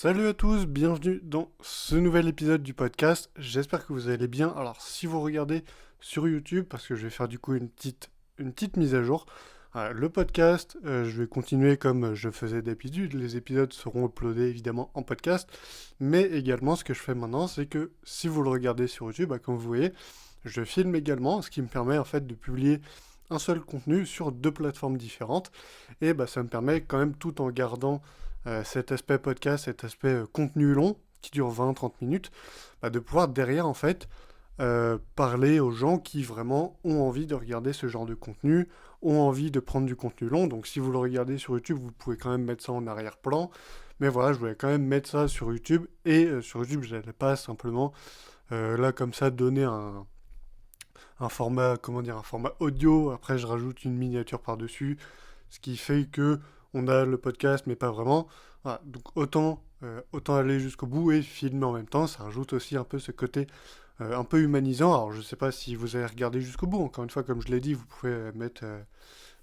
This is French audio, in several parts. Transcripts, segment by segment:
Salut à tous, bienvenue dans ce nouvel épisode du podcast. J'espère que vous allez bien. Alors, si vous regardez sur YouTube, parce que je vais faire du coup une petite mise à jour, le podcast, je vais continuer comme je faisais d'habitude. Les épisodes seront uploadés évidemment en podcast, mais également ce que je fais maintenant, c'est que si vous le regardez sur YouTube, comme vous voyez, je filme également, ce qui me permet en fait de publier un seul contenu sur deux plateformes différentes. Et ça me permet quand même, tout en gardant cet aspect podcast, cet aspect contenu long, qui dure 20-30 minutes, de pouvoir derrière en fait parler aux gens qui vraiment ont envie de regarder ce genre de contenu, ont envie de prendre du contenu long. Donc si vous le regardez sur YouTube, vous pouvez quand même mettre ça en arrière-plan. Mais voilà, je voulais quand même mettre ça sur YouTube. Et sur YouTube, je n'allais pas simplement là comme ça donner un format, comment dire, un format audio. Après, je rajoute une miniature par-dessus, ce qui fait que on a le podcast, mais pas vraiment. Voilà, donc autant aller jusqu'au bout et filmer en même temps. Ça rajoute aussi un peu ce côté un peu humanisant. Alors, je sais pas si vous avez regardé jusqu'au bout. Encore une fois, comme je l'ai dit, vous pouvez mettre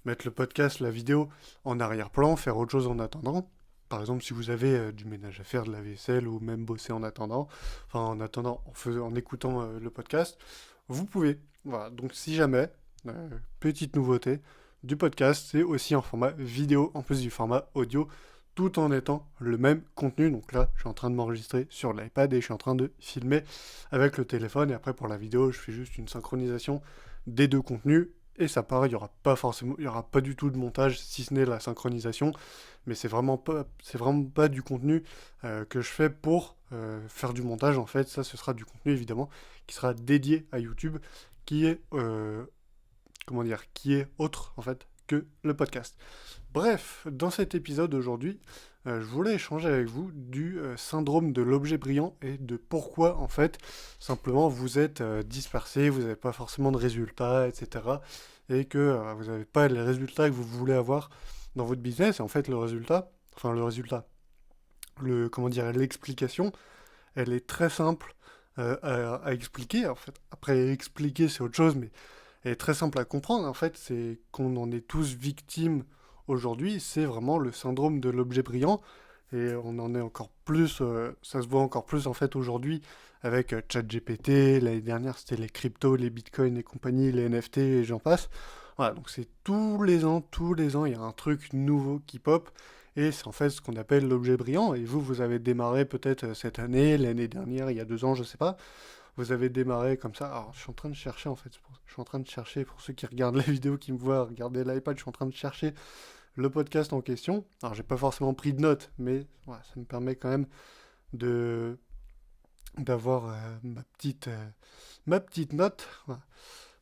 le podcast, la vidéo en arrière-plan, faire autre chose en attendant. Par exemple, si vous avez du ménage à faire, de la vaisselle, ou même bosser en attendant, enfin en attendant, en écoutant le podcast, vous pouvez. Voilà, donc si jamais, petite nouveauté, du podcast, c'est aussi en format vidéo, en plus du format audio, tout en étant le même contenu. Donc là, je suis en train de m'enregistrer sur l'iPad et je suis en train de filmer avec le téléphone. Et après, pour la vidéo, je fais juste une synchronisation des deux contenus. Et ça part, il y aura pas du tout de montage, si ce n'est la synchronisation. Mais c'est vraiment pas du contenu que je fais pour faire du montage. En fait, ça, ce sera du contenu évidemment qui sera dédié à YouTube, qui est qui est autre en fait que le podcast. Bref, dans cet épisode aujourd'hui, je voulais échanger avec vous du syndrome de l'objet brillant et de pourquoi en fait simplement vous êtes dispersé, vous n'avez pas forcément de résultats, etc. Et que vous n'avez pas les résultats que vous voulez avoir dans votre business. Et en fait, l'explication, elle est très simple à expliquer. En fait, après expliquer c'est autre chose, mais elle est très simple à comprendre. En fait, c'est qu'on en est tous victimes aujourd'hui. C'est vraiment le syndrome de l'objet brillant. Et on en est encore plus, ça se voit encore plus en fait aujourd'hui avec ChatGPT. L'année dernière, c'était les cryptos, les bitcoins et compagnie, les NFT et j'en passe. Voilà, donc c'est tous les ans, il y a un truc nouveau qui pop. Et c'est en fait ce qu'on appelle l'objet brillant. Et vous avez démarré peut-être cette année, l'année dernière, il y a 2 ans, je sais pas. Vous avez démarré comme ça. Alors, je suis en train de chercher en fait. Je suis en train de chercher pour ceux qui regardent la vidéo, qui me voient regarder l'iPad. Je suis en train de chercher le podcast en question. Alors, j'ai pas forcément pris de notes, mais voilà, ça me permet quand même de d'avoir ma petite note. Voilà.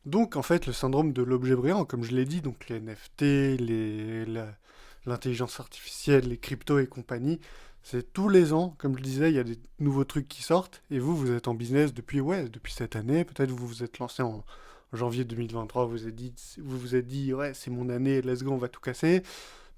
Donc, en fait, le syndrome de l'objet brillant, comme je l'ai dit, donc les NFT, l'intelligence artificielle, les cryptos et compagnie, c'est tous les ans, comme je disais, il y a des nouveaux trucs qui sortent, et vous êtes en business depuis cette année, peut-être vous vous êtes lancé en janvier 2023, vous vous êtes dit, ouais, c'est mon année, let's go, on va tout casser.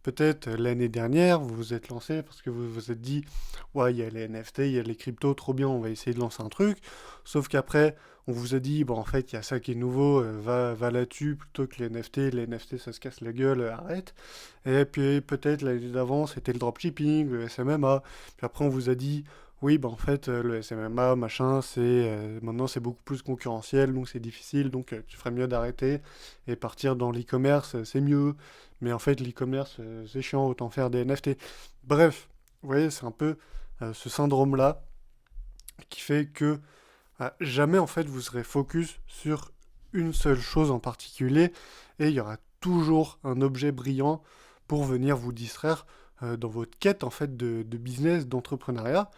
Peut-être l'année dernière, vous vous êtes lancé parce que vous vous êtes dit, ouais, il y a les NFT, il y a les cryptos, trop bien, on va essayer de lancer un truc. Sauf qu'après, on vous a dit, bon, en fait, il y a ça qui est nouveau, va là-dessus plutôt que les NFT. Les NFT, ça se casse la gueule, arrête. Et puis peut-être l'année d'avant, c'était le dropshipping, le SMMA. Puis après, on vous a dit, oui, en fait, le SMMA, machin, maintenant c'est beaucoup plus concurrentiel, donc c'est difficile, donc tu ferais mieux d'arrêter et partir dans l'e-commerce, c'est mieux. Mais en fait, l'e-commerce, c'est chiant, autant faire des NFT. Bref, vous voyez, c'est un peu ce syndrome-là qui fait que jamais, en fait, vous serez focus sur une seule chose en particulier et il y aura toujours un objet brillant pour venir vous distraire dans votre quête, en fait, de business, d'entrepreneuriat.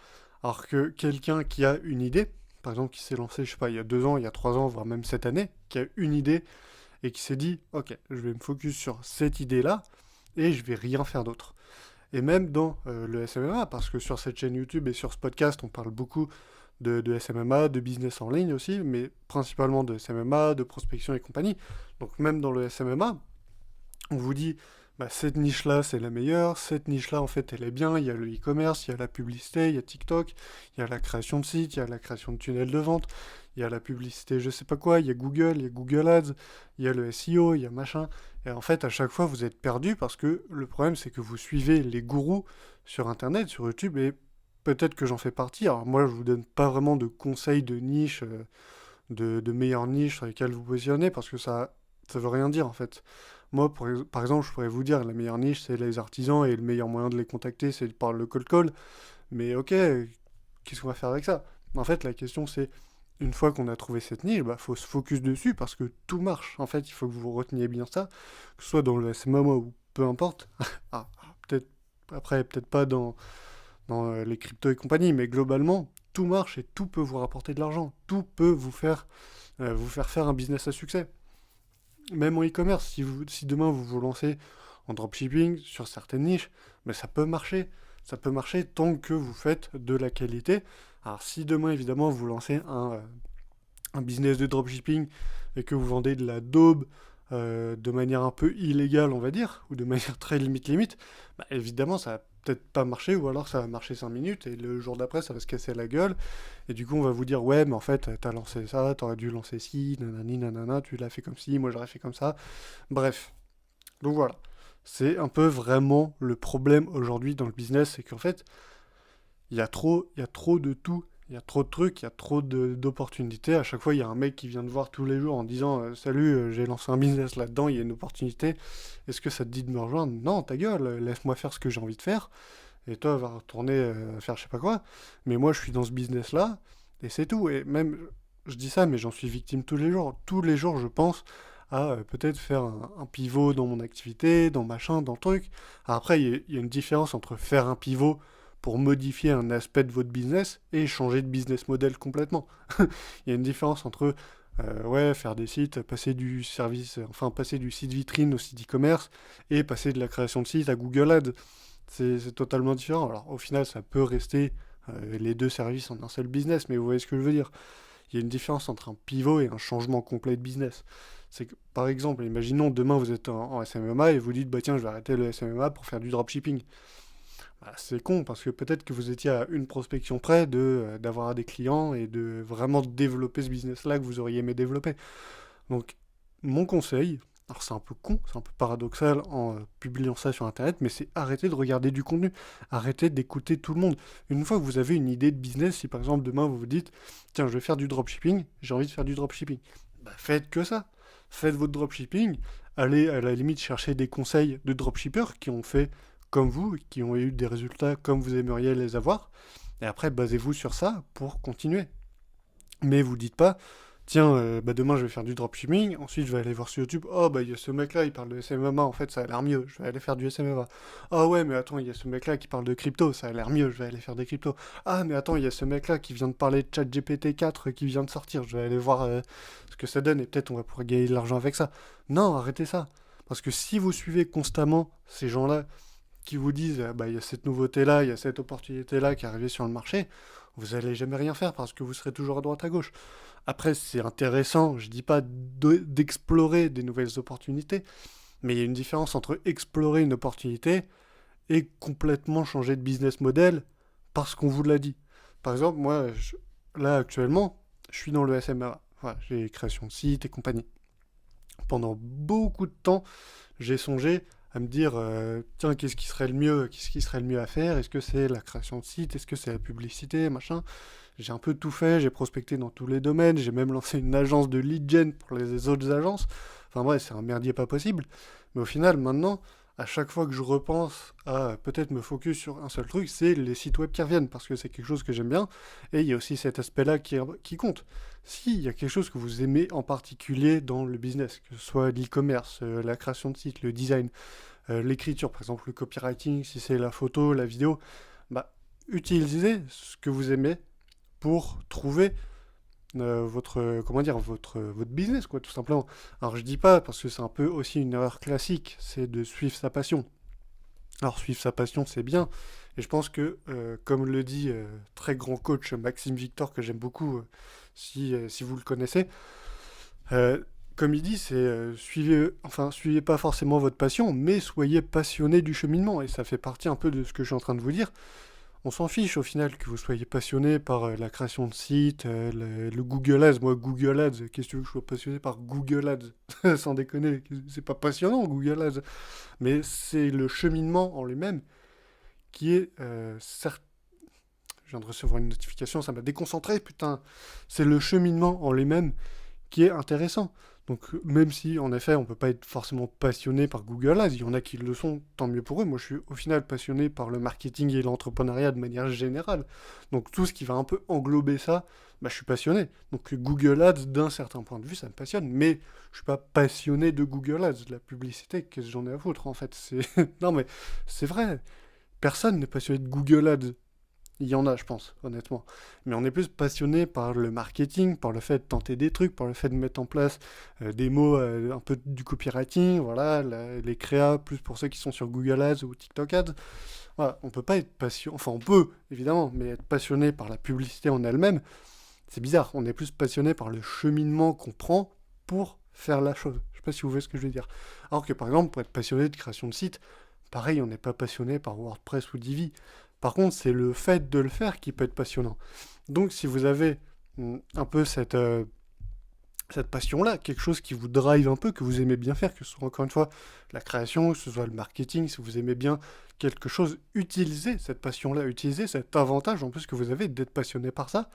Alors que quelqu'un qui a une idée, par exemple, qui s'est lancé, je sais pas, il y a 2 ans, il y a 3 ans, voire même cette année, qui a une idée et qui s'est dit, ok, je vais me focus sur cette idée-là et je vais rien faire d'autre. Et même dans le SMMA, parce que sur cette chaîne YouTube et sur ce podcast, on parle beaucoup de SMMA, de business en ligne aussi, mais principalement de SMMA, de prospection et compagnie. Donc même dans le SMMA, on vous dit, cette niche-là, c'est la meilleure, cette niche-là, en fait, elle est bien, il y a le e-commerce, il y a la publicité, il y a TikTok, il y a la création de sites, il y a la création de tunnels de vente, il y a la publicité, je sais pas quoi, il y a Google Ads, il y a le SEO, il y a machin. Et en fait, à chaque fois, vous êtes perdu parce que le problème, c'est que vous suivez les gourous sur Internet, sur YouTube, et peut-être que j'en fais partie. Alors moi, je vous donne pas vraiment de conseils de niche, de meilleures niches sur lesquelles vous positionnez, parce que ça veut rien dire en fait. Moi, par exemple, je pourrais vous dire la meilleure niche, c'est les artisans, et le meilleur moyen de les contacter, c'est par le cold call. Mais ok, qu'est-ce qu'on va faire avec ça? En fait, la question c'est, une fois qu'on a trouvé cette niche, bah, faut se focus dessus parce que tout marche. En fait, il faut que vous reteniez bien ça, que ce soit dans le SMMA ou peu importe. Ah, peut-être après, peut-être pas dans les cryptos et compagnie, mais globalement, tout marche et tout peut vous rapporter de l'argent. Tout peut vous faire un business à succès. Même en e-commerce, si demain vous vous lancez en dropshipping sur certaines niches, mais ça peut marcher. Ça peut marcher tant que vous faites de la qualité. Alors si demain, évidemment, vous lancez un business de dropshipping et que vous vendez de la daube de manière un peu illégale, on va dire, ou de manière très limite, bah, évidemment, ça va peut-être pas marcher, ou alors ça va marcher 5 minutes, et le jour d'après, ça va se casser la gueule, et du coup, on va vous dire, ouais, mais en fait, t'as lancé ça, t'aurais dû lancer ci, nanani, nanana, tu l'as fait comme ci, moi j'aurais fait comme ça. Bref. Donc voilà. C'est un peu vraiment le problème aujourd'hui dans le business, c'est qu'en fait, il y a trop de tout, il y a trop de trucs, il y a trop d'opportunités. À chaque fois, il y a un mec qui vient te voir tous les jours en disant salut, j'ai lancé un business là-dedans, il y a une opportunité. Est-ce que ça te dit de me rejoindre? Non, ta gueule, laisse-moi faire ce que j'ai envie de faire. Et toi, va retourner faire je sais pas quoi. Mais moi, je suis dans ce business-là, et c'est tout. Et même, je dis ça, mais j'en suis victime tous les jours. Tous les jours, je pense à peut-être faire un pivot dans mon activité, dans machin, dans le truc. Alors après, il y a une différence entre faire un pivot pour modifier un aspect de votre business et changer de business model complètement. Il y a une différence entre ouais, faire des sites, passer du service, enfin passer du site vitrine au site e-commerce et passer de la création de site à Google Ads. C'est totalement différent. Alors au final, ça peut rester les deux services en un seul business, mais vous voyez ce que je veux dire. Il y a une différence entre un pivot et un changement complet de business. C'est que, par exemple, imaginons demain vous êtes en SMMA et vous dites, bah tiens, je vais arrêter le SMMA pour faire du dropshipping. Bah, c'est con parce que peut-être que vous étiez à une prospection près d'avoir des clients et de vraiment développer ce business-là que vous auriez aimé développer. Donc, mon conseil, alors c'est un peu con, c'est un peu paradoxal en publiant ça sur Internet, mais c'est arrêter de regarder du contenu, arrêter d'écouter tout le monde. Une fois que vous avez une idée de business, si par exemple demain vous vous dites, tiens, je vais faire du dropshipping, j'ai envie de faire du dropshipping, bah faites que ça. Faites votre dropshipping, allez à la limite chercher des conseils de dropshippers qui ont fait comme vous, qui ont eu des résultats comme vous aimeriez les avoir, et après basez-vous sur ça pour continuer. Mais vous dites pas, tiens, bah demain je vais faire du dropshipping, ensuite je vais aller voir sur YouTube, oh bah il y a ce mec là, il parle de SMMA, en fait ça a l'air mieux, je vais aller faire du SMMA. Ah ouais, mais attends, il y a ce mec là qui parle de crypto, ça a l'air mieux, je vais aller faire des cryptos. Ah mais attends, il y a ce mec là qui vient de parler de ChatGPT 4 qui vient de sortir, je vais aller voir ce que ça donne et peut-être on va pouvoir gagner de l'argent avec ça. Non, arrêtez ça. Parce que si vous suivez constamment ces gens-là qui vous disent bah, il y a cette nouveauté-là, il y a cette opportunité-là qui est arrivée sur le marché, vous allez jamais rien faire parce que vous serez toujours à droite à gauche. Après, c'est intéressant, je dis pas d'explorer des nouvelles opportunités, mais il y a une différence entre explorer une opportunité et complètement changer de business model parce qu'on vous l'a dit. Par exemple, moi, là actuellement, je suis dans le SMRA. Voilà, j'ai création de site et compagnie. Pendant beaucoup de temps, j'ai songé à me dire tiens, qu'est-ce qui serait le mieux à faire? Est-ce que c'est la création de site? Est-ce que c'est la publicité? Machin. J'ai un peu tout fait, j'ai prospecté dans tous les domaines, j'ai même lancé une agence de lead gen pour les autres agences. Enfin bref, c'est un merdier pas possible. Mais au final, maintenant, à chaque fois que je repense à peut-être me focus sur un seul truc, c'est les sites web qui reviennent, parce que c'est quelque chose que j'aime bien, et il y a aussi cet aspect-là qui compte. S'il y a quelque chose que vous aimez en particulier dans le business, que ce soit l'e-commerce, la création de sites, le design, l'écriture, par exemple le copywriting, si c'est la photo, la vidéo, bah, utilisez ce que vous aimez pour trouver comment dire, votre business, quoi, tout simplement. Alors je dis pas, parce que c'est un peu aussi une erreur classique, c'est de suivre sa passion. Alors suivre sa passion, c'est bien, et je pense que, comme le dit très grand coach Maxime Victor, que j'aime beaucoup, si vous le connaissez, euh, comme il dit, c'est suivez pas forcément votre passion, mais soyez passionné du cheminement, et ça fait partie un peu de ce que je suis en train de vous dire. On s'en fiche au final que vous soyez passionné par la création de sites, le Google Ads. Moi, Google Ads, qu'est-ce que tu veux que je sois passionné par Google Ads? Sans déconner, c'est pas passionnant Google Ads. Mais c'est le cheminement en lui-même qui est je viens de recevoir une notification, ça m'a déconcentré, putain. C'est le cheminement en lui-même qui est intéressant. Donc même si en effet on peut pas être forcément passionné par Google Ads, il y en a qui le sont, tant mieux pour eux. Moi je suis au final passionné par le marketing et l'entrepreneuriat de manière générale. Donc tout ce qui va un peu englober ça, bah, je suis passionné. Donc Google Ads d'un certain point de vue ça me passionne, mais je suis pas passionné de Google Ads. La publicité, qu'est-ce que j'en ai à foutre en fait, c'est non mais c'est vrai. Personne n'est passionné de Google Ads. Il y en a, je pense, honnêtement. Mais on est plus passionné par le marketing, par le fait de tenter des trucs, par le fait de mettre en place des mots, un peu du copywriting, voilà, les créas, plus pour ceux qui sont sur Google Ads ou TikTok Ads. Voilà, on peut pas être passionné, enfin on peut, évidemment, mais être passionné par la publicité en elle-même, c'est bizarre. On est plus passionné par le cheminement qu'on prend pour faire la chose. Je sais pas si vous voyez ce que je veux dire. Alors que par exemple, pour être passionné de création de site, pareil, on n'est pas passionné par WordPress ou Divi. Par contre, c'est le fait de le faire qui peut être passionnant. Donc, si vous avez un peu cette passion-là, quelque chose qui vous drive un peu, que vous aimez bien faire, que ce soit encore une fois la création, que ce soit le marketing, si vous aimez bien quelque chose, utilisez cette passion-là, utilisez cet avantage en plus que vous avez d'être passionné par ça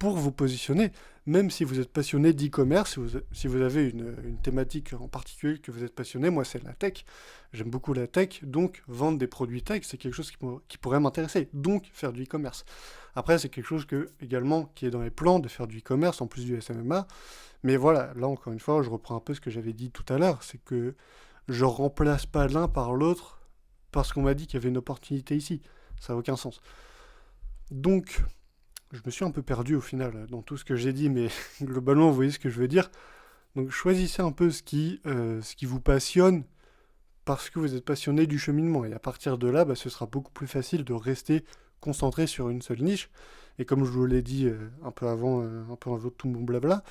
pour vous positionner, même si vous êtes passionné d'e-commerce, si vous avez une thématique en particulier que vous êtes passionné, moi c'est la tech, j'aime beaucoup la tech, donc vendre des produits tech, c'est quelque chose qui pourrait m'intéresser, donc faire du e-commerce. Après, c'est quelque chose également qui est dans les plans de faire du e-commerce en plus du SMMA, mais voilà, là encore une fois, je reprends un peu ce que j'avais dit tout à l'heure, c'est que je remplace pas l'un par l'autre parce qu'on m'a dit qu'il y avait une opportunité ici, ça n'a aucun sens. Donc, je me suis un peu perdu au final dans tout ce que j'ai dit, mais globalement, vous voyez ce que je veux dire. Donc choisissez un peu ce qui vous passionne parce que vous êtes passionné du cheminement. Et à partir de là, bah, ce sera beaucoup plus facile de rester concentré sur une seule niche. Et comme je vous l'ai dit un peu avant tout mon blabla,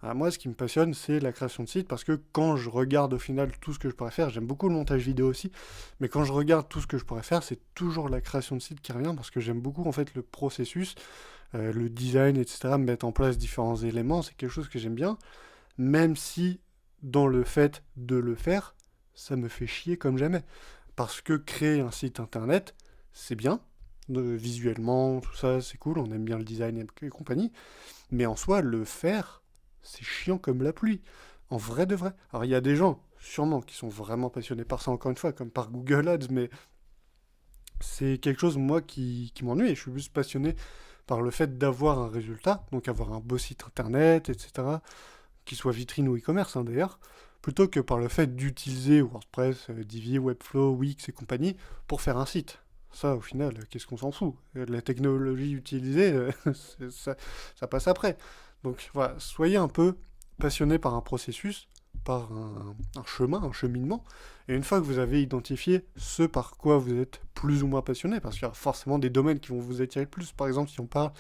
moi, ce qui me passionne, c'est la création de sites, parce que quand je regarde au final tout ce que je pourrais faire, j'aime beaucoup le montage vidéo aussi, mais quand je regarde tout ce que je pourrais faire, c'est toujours la création de sites qui revient, parce que j'aime beaucoup en fait le processus, le design, etc., mettre en place différents éléments, c'est quelque chose que j'aime bien, même si dans le fait de le faire, ça me fait chier comme jamais. Parce que créer un site internet, c'est bien, visuellement, tout ça, c'est cool, on aime bien le design et compagnie, mais en soi, le faire, c'est chiant comme la pluie. En vrai de vrai. Alors il y a des gens, sûrement, qui sont vraiment passionnés par ça, encore une fois, comme par Google Ads, mais c'est quelque chose, moi, qui m'ennuie, et je suis plus passionné par le fait d'avoir un résultat, donc avoir un beau site internet, etc., qui soit vitrine ou e-commerce d'ailleurs, plutôt que par le fait d'utiliser WordPress, Divi, Webflow, Wix et compagnie pour faire un site. Ça, au final, qu'est-ce qu'on s'en fout? La technologie utilisée, ça passe après. Donc voilà, soyez un peu passionné par un processus, par un chemin, un cheminement, et une fois que vous avez identifié ce par quoi vous êtes plus ou moins passionné, parce qu'il y a forcément des domaines qui vont vous attirer le plus. Par exemple, si on parle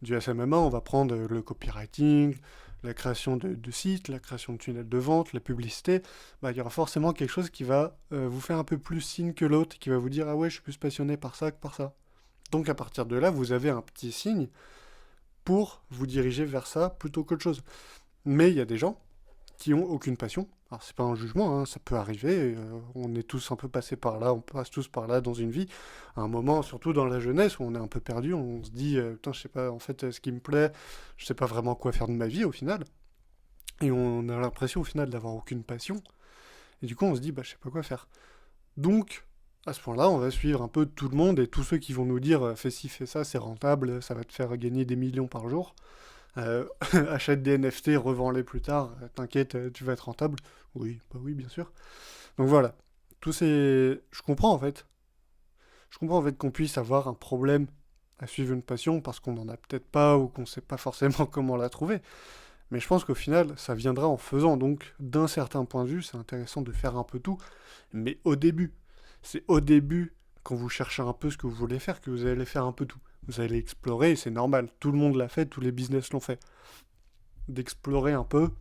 du SMMA, on va prendre le copywriting, la création de sites, la création de tunnels de vente, la publicité. Bah, il y aura forcément quelque chose qui va vous faire un peu plus signe que l'autre, qui va vous dire ah ouais, je suis plus passionné par ça que par ça. Donc à partir de là, vous avez un petit signe pour vous diriger vers ça plutôt qu'autre chose. Mais il y a des gens qui ont aucune passion. Alors c'est pas un jugement, hein, ça peut arriver, on est tous un peu passés par là, on passe tous par là dans une vie, à un moment, surtout dans la jeunesse, où on est un peu perdu, on se dit, putain, je sais pas, en fait, ce qui me plaît, je sais pas vraiment quoi faire de ma vie, au final, et on a l'impression, au final, d'avoir aucune passion, et du coup, on se dit, bah, je sais pas quoi faire. Donc, à ce point-là, on va suivre un peu tout le monde, et tous ceux qui vont nous dire, fais ci, fais ça, c'est rentable, ça va te faire gagner des millions par jour, euh, achète des NFT, revends-les plus tard, t'inquiète, tu vas être rentable. Oui, bah oui, bien sûr. Donc voilà, tous ces... Je comprends en fait. Je comprends en fait qu'on puisse avoir un problème à suivre une passion parce qu'on n'en a peut-être pas ou qu'on sait pas forcément comment la trouver. Mais je pense qu'au final, ça viendra en faisant. Donc, d'un certain point de vue, c'est intéressant de faire un peu tout. Mais au début, c'est au début, quand vous cherchez un peu ce que vous voulez faire, que vous allez faire un peu tout. Vous allez explorer, et c'est normal. Tout le monde l'a fait, tous les business l'ont fait. D'explorer un peu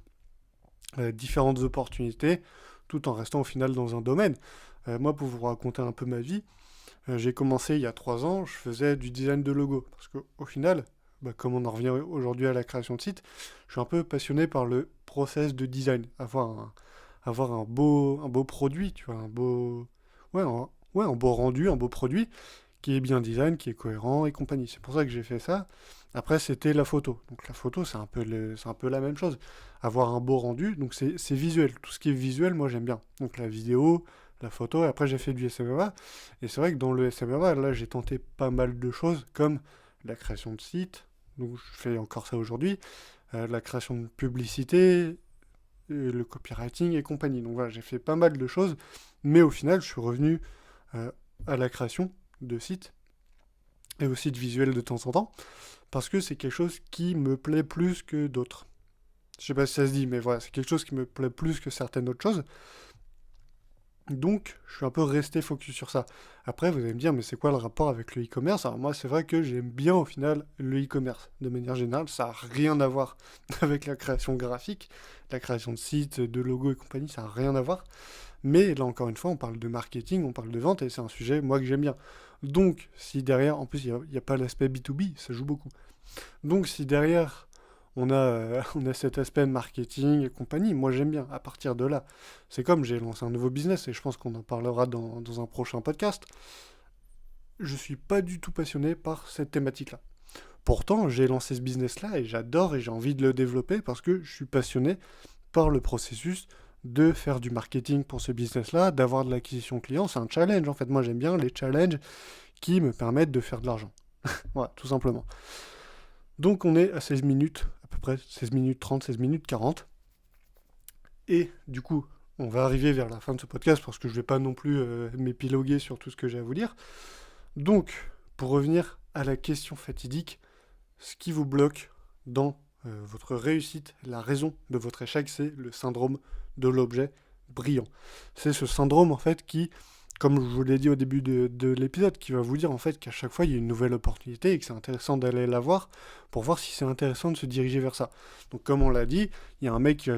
différentes opportunités, tout en restant au final dans un domaine. Moi, pour vous raconter un peu ma vie, j'ai commencé il y a 3 ans, je faisais du design de logo. Parce qu'au final, bah, comme on en revient aujourd'hui à la création de site, je suis un peu passionné par le process de design. Avoir un beau produit, tu vois, un beau... Ouais, un beau rendu, un beau produit qui est bien design, qui est cohérent et compagnie. C'est pour ça que j'ai fait ça. Après, c'était la photo. Donc la photo, c'est un peu la même chose. Avoir un beau rendu, donc c'est visuel. Tout ce qui est visuel, moi j'aime bien. Donc la vidéo, la photo, et après j'ai fait du SMMA. Et c'est vrai que dans le SMMA, là j'ai tenté pas mal de choses, comme la création de sites, donc je fais encore ça aujourd'hui, la création de publicité, le copywriting et compagnie. Donc voilà, j'ai fait pas mal de choses, mais au final, je suis revenu euh, à la création de sites et aussi de visuels de temps en temps, parce que c'est quelque chose qui me plaît plus que d'autres. Je sais pas si ça se dit, mais voilà, c'est quelque chose qui me plaît plus que certaines autres choses. Donc, je suis un peu resté focus sur ça. Après, vous allez me dire, mais c'est quoi le rapport avec le e-commerce? Alors moi, c'est vrai que j'aime bien au final le e-commerce. De manière générale, ça n'a rien à voir avec la création graphique, la création de sites, de logos et compagnie, ça n'a rien à voir. Mais là, encore une fois, on parle de marketing, on parle de vente, et c'est un sujet, moi, que j'aime bien. Donc, si derrière, en plus, il n'y a pas l'aspect B2B, ça joue beaucoup. Donc, si derrière, on a cet aspect marketing et compagnie, moi j'aime bien, à partir de là. C'est comme j'ai lancé un nouveau business, et je pense qu'on en parlera dans un prochain podcast. Je suis pas du tout passionné par cette thématique-là. Pourtant, j'ai lancé ce business-là, et j'adore, et j'ai envie de le développer, parce que je suis passionné par le processus de faire du marketing pour ce business-là, d'avoir de l'acquisition client. C'est un challenge, en fait. Moi, j'aime bien les challenges qui me permettent de faire de l'argent. Voilà, tout simplement. Donc, on est à 16 minutes, à peu près 16 minutes 30, 16 minutes 40. Et du coup, on va arriver vers la fin de ce podcast parce que je ne vais pas non plus m'épiloguer sur tout ce que j'ai à vous dire. Donc, pour revenir à la question fatidique, ce qui vous bloque dans votre réussite, la raison de votre échec, c'est le syndrome de l'objet brillant. C'est ce syndrome en fait qui, comme je vous l'ai dit au début de l'épisode, qui va vous dire en fait qu'à chaque fois il y a une nouvelle opportunité et que c'est intéressant d'aller la voir pour voir si c'est intéressant de se diriger vers ça. Donc comme on l'a dit, il y a un mec qui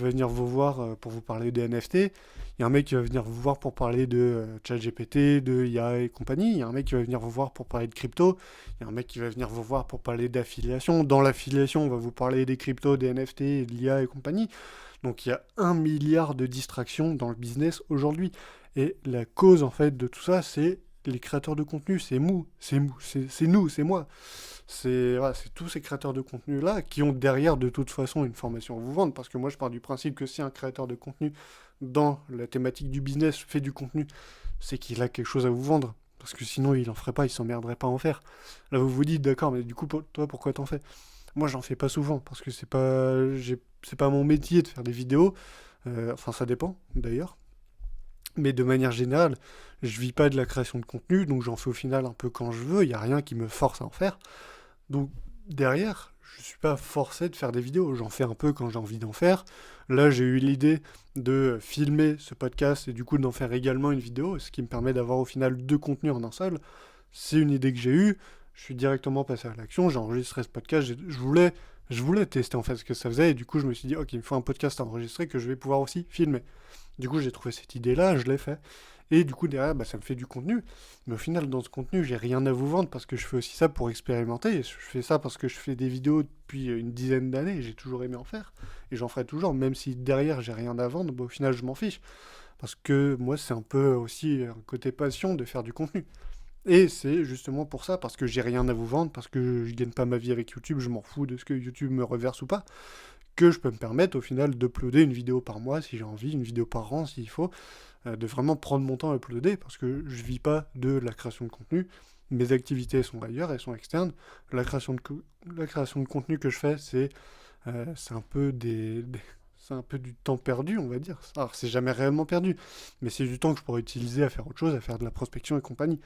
va venir vous voir pour vous parler des NFT, il y a un mec qui va venir vous voir pour parler de ChatGPT, de IA et compagnie, il y a un mec qui va venir vous voir pour parler de crypto, il y a un mec qui va venir vous voir pour parler d'affiliation. Dans l'affiliation, on va vous parler des cryptos, des NFT, de l'IA et compagnie. Donc il y a 1 milliard de distractions dans le business aujourd'hui. Et la cause, en fait, de tout ça, c'est les créateurs de contenu. C'est nous, c'est nous, c'est moi. Voilà, c'est tous ces créateurs de contenu-là qui ont derrière, de toute façon, une formation à vous vendre. Parce que moi, je pars du principe que si un créateur de contenu, dans la thématique du business, fait du contenu, c'est qu'il a quelque chose à vous vendre. Parce que sinon, il en ferait pas, il s'emmerderait pas à en faire. Là, vous vous dites, d'accord, mais du coup, toi, pourquoi t'en fais? Moi, j'en fais pas souvent, parce que c'est pas mon métier de faire des vidéos. Enfin, ça dépend, d'ailleurs. Mais de manière générale, je vis pas de la création de contenu, donc j'en fais au final un peu quand je veux, il n'y a rien qui me force à en faire. Donc derrière, je suis pas forcé de faire des vidéos, j'en fais un peu quand j'ai envie d'en faire. Là, j'ai eu l'idée de filmer ce podcast et du coup d'en faire également une vidéo, ce qui me permet d'avoir au final deux contenus en un seul. C'est une idée que j'ai eue, je suis directement passé à l'action, j'ai enregistré ce podcast, je voulais tester en fait ce que ça faisait et du coup je me suis dit ok, il me faut un podcast à enregistrer que je vais pouvoir aussi filmer. Du coup, j'ai trouvé cette idée-là, je l'ai fait. Et du coup, derrière, bah, ça me fait du contenu. Mais au final, dans ce contenu, j'ai rien à vous vendre parce que je fais aussi ça pour expérimenter. Et je fais ça parce que je fais des vidéos depuis une dizaine d'années et j'ai toujours aimé en faire. Et j'en ferai toujours, même si derrière, j'ai rien à vendre, bah, au final, je m'en fiche. Parce que moi, c'est un peu aussi un côté passion de faire du contenu. Et c'est justement pour ça, parce que j'ai rien à vous vendre, parce que je gagne pas ma vie avec YouTube, je m'en fous de ce que YouTube me reverse ou pas, que je peux me permettre au final d'uploader une vidéo par mois si j'ai envie, une vidéo par an s'il faut, de vraiment prendre mon temps à uploader parce que je vis pas de la création de contenu. Mes activités sont ailleurs, elles sont externes. La création de contenu que je fais, c'est un peu c'est un peu du temps perdu, on va dire. Alors, c'est jamais réellement perdu, mais c'est du temps que je pourrais utiliser à faire autre chose, à faire de la prospection et compagnie.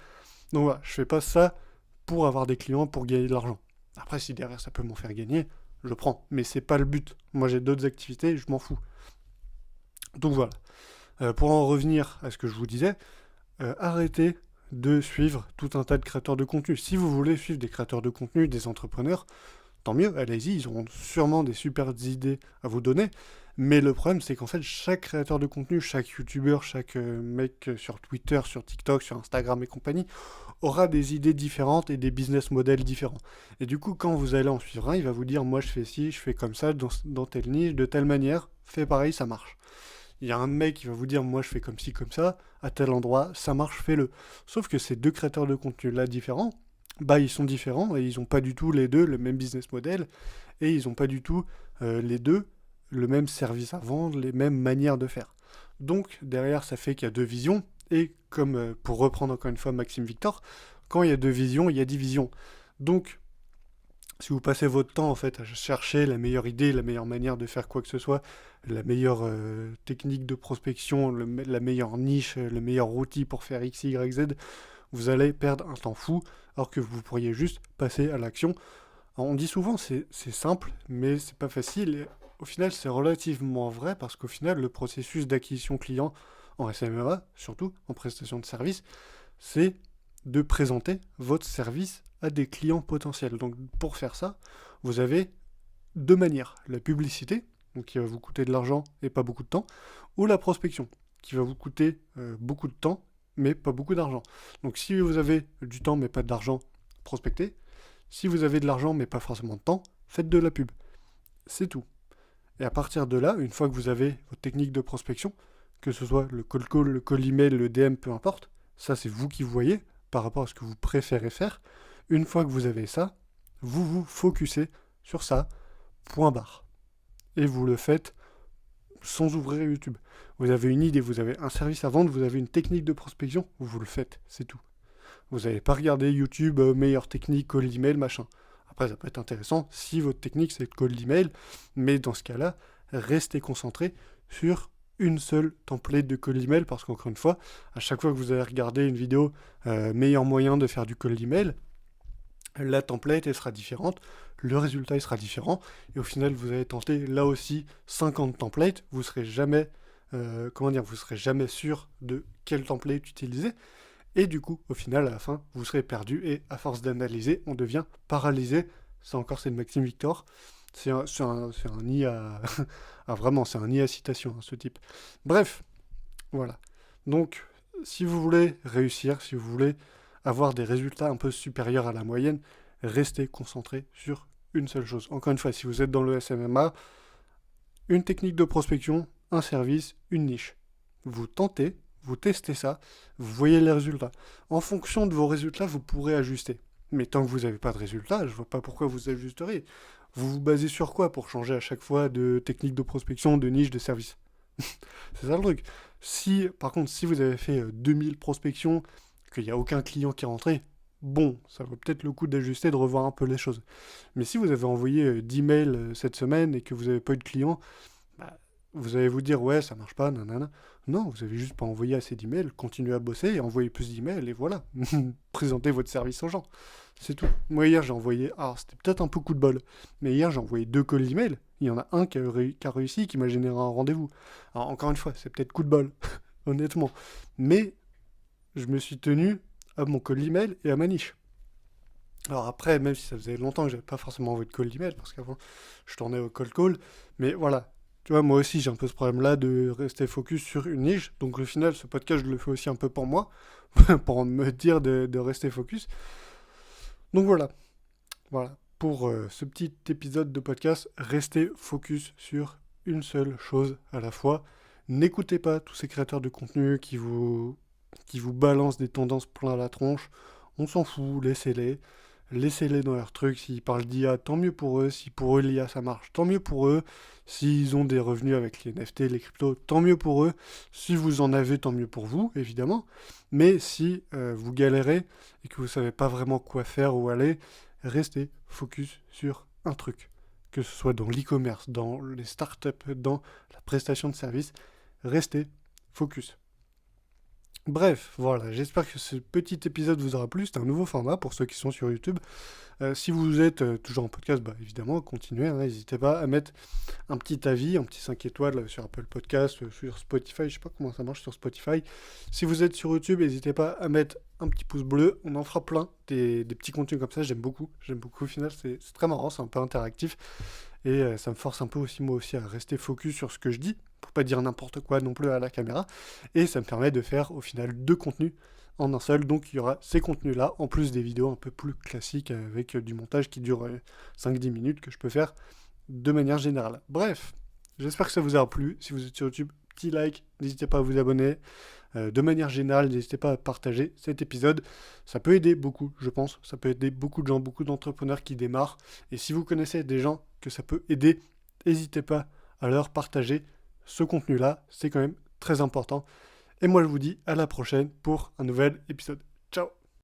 Donc voilà, je fais pas ça pour avoir des clients, pour gagner de l'argent. Après, si derrière ça peut m'en faire gagner, je prends. Mais c'est pas le but. Moi, j'ai d'autres activités, je m'en fous. Donc voilà. Pour en revenir à ce que je vous disais, arrêtez de suivre tout un tas de créateurs de contenu. Si vous voulez suivre des créateurs de contenu, des entrepreneurs, tant mieux, allez-y, ils auront sûrement des super idées à vous donner. Mais le problème, c'est qu'en fait, chaque créateur de contenu, chaque youtubeur, chaque mec sur Twitter, sur TikTok, sur Instagram et compagnie, aura des idées différentes et des business models différents. Et du coup, quand vous allez en suivre un, il va vous dire, moi je fais ci, je fais comme ça, dans telle niche, de telle manière, fais pareil, ça marche. Il y a un mec qui va vous dire, moi je fais comme ci, comme ça, à tel endroit, ça marche, fais-le. Sauf que ces deux créateurs de contenu là différents, bah ils sont différents et ils n'ont pas du tout les deux le même business model et ils n'ont pas du tout les deux le même service à vendre, les mêmes manières de faire. Donc derrière ça fait qu'il y a deux visions et comme pour reprendre encore une fois Maxime Victor, quand il y a deux visions, il y a division. Donc si vous passez votre temps en fait à chercher la meilleure idée, la meilleure manière de faire quoi que ce soit, la meilleure technique de prospection, la meilleure niche, le meilleur outil pour faire X, Y, Z, vous allez perdre un temps fou, alors que vous pourriez juste passer à l'action. On dit souvent c'est simple, mais c'est pas facile. Et au final, c'est relativement vrai parce qu'au final, le processus d'acquisition client en SMMA, surtout en prestation de service, c'est de présenter votre service à des clients potentiels. Donc pour faire ça, vous avez deux manières. La publicité, donc qui va vous coûter de l'argent et pas beaucoup de temps, ou la prospection, qui va vous coûter beaucoup de temps mais pas beaucoup d'argent. Donc si vous avez du temps mais pas d'argent, prospectez. Si vous avez de l'argent mais pas forcément de temps, faites de la pub. C'est tout. Et à partir de là, une fois que vous avez votre technique de prospection, que ce soit le cold call, le call email, le DM, peu importe, ça c'est vous qui voyez par rapport à ce que vous préférez faire. Une fois que vous avez ça, vous vous focussez sur ça, point barre. Et vous le faites sans ouvrir YouTube. Vous avez une idée, vous avez un service à vendre, vous avez une technique de prospection, vous le faites, c'est tout. Vous n'allez pas regarder YouTube, meilleure technique, call email, machin. Après, ça peut être intéressant si votre technique c'est le call email, mais dans ce cas-là, restez concentré sur une seule template de call email, parce qu'encore une fois, à chaque fois que vous allez regarder une vidéo meilleur moyen de faire du call email, la template elle sera différente, le résultat il sera différent, et au final vous allez tenter là aussi 50 templates, vous serez jamais vous serez jamais sûr de quel template utiliser, et du coup au final à la fin vous serez perdu, et à force d'analyser on devient paralysé. Ça encore c'est de Maxime Victor, c'est un nid à ah, vraiment c'est un nid à citation ce type. Bref, voilà. Donc si vous voulez réussir, si vous voulez avoir des résultats un peu supérieurs à la moyenne, restez concentré sur une seule chose. Encore une fois, si vous êtes dans le SMMA, une technique de prospection, un service, une niche. Vous tentez, vous testez ça, vous voyez les résultats. En fonction de vos résultats, vous pourrez ajuster. Mais tant que vous n'avez pas de résultats, je ne vois pas pourquoi vous ajusteriez. Vous vous basez sur quoi pour changer à chaque fois de technique de prospection, de niche, de service? C'est ça le truc. Si, par contre, si vous avez fait 2000 prospections, qu'il n'y a aucun client qui est rentré, bon, ça vaut peut-être le coup d'ajuster, de revoir un peu les choses. Mais si vous avez envoyé 10 mails cette semaine et que vous n'avez pas eu de client, bah, vous allez vous dire, ouais, ça marche pas, nanana. Non, vous avez juste pas envoyé assez d'emails, continuez à bosser et envoyez plus d'emails et voilà. Présentez votre service aux gens. C'est tout. Moi, hier, j'ai envoyé, alors c'était peut-être un peu coup de bol, mais hier, j'ai envoyé 2 calls d'emails. Il y en a un qui a réussi, qui m'a généré un rendez-vous. Alors, encore une fois, c'est peut-être coup de bol, honnêtement. Mais je me suis tenu à mon call email et à ma niche. Alors après, même si ça faisait longtemps que j'avais pas forcément envoyé de call email, parce qu'avant, je tournais au cold call, mais voilà. Tu vois, moi aussi, j'ai un peu ce problème-là de rester focus sur une niche. Donc au final, ce podcast, je le fais aussi un peu pour moi, pour me dire de rester focus. Donc voilà. Voilà. Pour ce petit épisode de podcast, restez focus sur une seule chose à la fois. N'écoutez pas tous ces créateurs de contenu qui vous balancent des tendances plein à la tronche. On s'en fout, laissez-les. Laissez-les dans leur truc. S'ils parlent d'IA, tant mieux pour eux. Si pour eux l'IA ça marche, tant mieux pour eux. S'ils ont des revenus avec les NFT, les cryptos, tant mieux pour eux. Si vous en avez, tant mieux pour vous, évidemment. Mais si vous galérez et que vous ne savez pas vraiment quoi faire, où aller, restez focus sur un truc. Que ce soit dans l'e-commerce, dans les startups, dans la prestation de services, restez focus. Bref, voilà, j'espère que ce petit épisode vous aura plu. C'est un nouveau format pour ceux qui sont sur YouTube. Si vous êtes toujours en podcast, bah, évidemment, continuez. N'hésitez pas à mettre un petit avis, un petit 5 étoiles sur Apple Podcast, sur Spotify. Je sais pas comment ça marche sur Spotify. Si vous êtes sur YouTube, n'hésitez pas à mettre un petit pouce bleu. On en fera plein, des petits contenus comme ça. J'aime beaucoup. J'aime beaucoup au final. C'est très marrant, c'est un peu interactif. Et ça me force un peu aussi, moi aussi, à rester focus sur ce que je dis, pour pas dire n'importe quoi non plus à la caméra. Et ça me permet de faire au final 2 contenus en un seul. Donc il y aura ces contenus-là, en plus des vidéos un peu plus classiques avec du montage qui dure 5-10 minutes que je peux faire de manière générale. Bref, j'espère que ça vous aura plu. Si vous êtes sur YouTube, petit like, n'hésitez pas à vous abonner. De manière générale, n'hésitez pas à partager cet épisode. Ça peut aider beaucoup, je pense. Ça peut aider beaucoup de gens, beaucoup d'entrepreneurs qui démarrent. Et si vous connaissez des gens que ça peut aider, n'hésitez pas à leur partager ce contenu-là. C'est quand même très important. Et moi, je vous dis à la prochaine pour un nouvel épisode.